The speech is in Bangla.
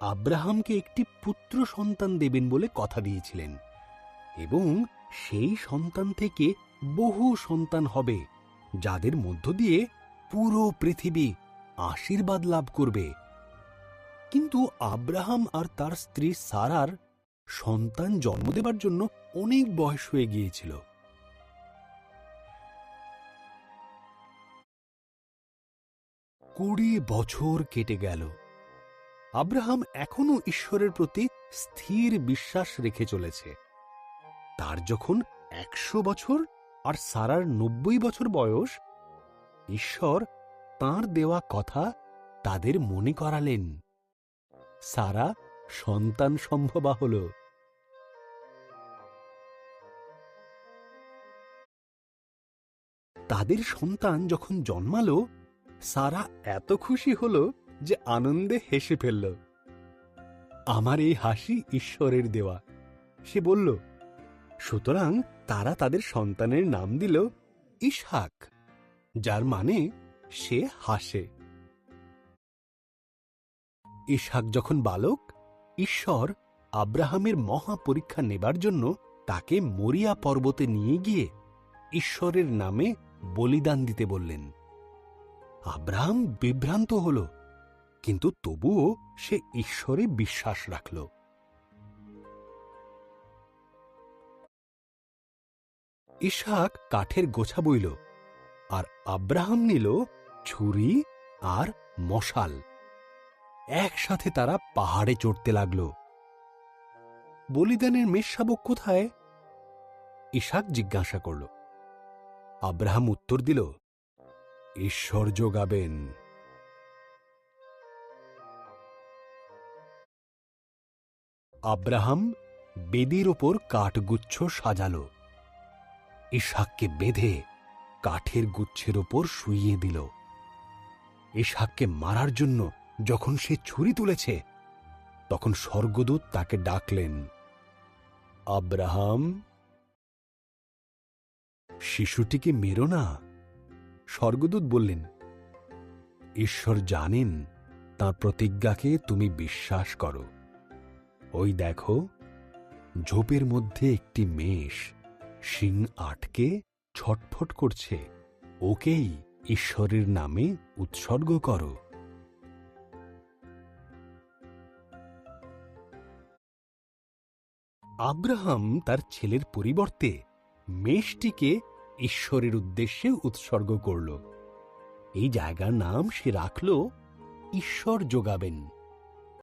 আব্রাহামকে একটি পুত্র সন্তান দেবেন বলে কথা দিয়েছিলেন এবং সেই সন্তান থেকে বহু সন্তান হবে, যাদের মধ্য দিয়ে পুরো পৃথিবী আশীর্বাদ লাভ করবে। কিন্তু আব্রাহাম আর তার স্ত্রী সারার সন্তান জন্ম দেবার জন্য অনেক বয়স হয়ে গিয়েছিল। কুড়ি বছর কেটে গেল। আব্রাহাম এখনো ঈশ্বরের প্রতি স্থির বিশ্বাস রেখে চলেছে। তার যখন 100 বছর আর সারার 90 বছর বয়স, ঈশ্বর তাঁর দেওয়া কথা তাদের মনে করালেন। সারা সন্তান সম্ভবা হল। তাদের সন্তান যখন জন্মালো, সারা এত খুশি হল যে আনন্দে হেসে ফেলল। আমার এই হাসি ঈশ্বরের দেওয়া, সে বলল। সুতরাং তারা তাদের সন্তানের নাম দিল ইসহাক, যার মানে সে হাসে। ইসহাক যখন বালক, ঈশ্বর আব্রাহামের মহা পরীক্ষা নেবার জন্য তাকে মরিয়া পর্বতে নিয়ে গিয়ে ঈশ্বরের নামে বলিদান দিতে বললেন। আব্রাহাম বিভ্রান্ত হল, কিন্তু তবুও সে ঈশ্বরে বিশ্বাস রাখল। ইসহাক কাঠের গোছা বইল, আর আব্রাহাম নিল ছুরি আর মশাল। একসাথে তারা পাহাড়ে চড়তে লাগল। বলিদানের মেষশাবক কোথায়? ইসহাক জিজ্ঞাসা করল। আব্রাহাম উত্তর দিল, ঈশ্বর যোগাবেন। আব্রাহাম বেদির ওপর কাঠগুচ্ছ সাজাল। ইসহাককে বেঁধে কাঠের গুচ্ছের ওপর শুইয়ে দিল। ইসহাককে মারার জন্য যখন সে ছুরি তুলেছে, তখন স্বর্গদূত তাকে ডাকলেন, আব্রাহাম। শিশুটিকে মেরো না। স্বর্গদূত বললেন, ঈশ্বর জানেন তাঁর প্রতিজ্ঞাকে তুমি বিশ্বাস করো। ওই দেখো, ঝোপের মধ্যে একটি মেষ শিং আটকে ছটফট করছে। ওকেই ঈশ্বরের নামে উৎসর্গ করো। আব্রাহাম তার ছেলের পরিবর্তে মেষটিকে ঈশ্বরের উদ্দেশ্যে উৎসর্গ করল। এই জায়গার নাম সে রাখল ঈশ্বর যোগাবেন।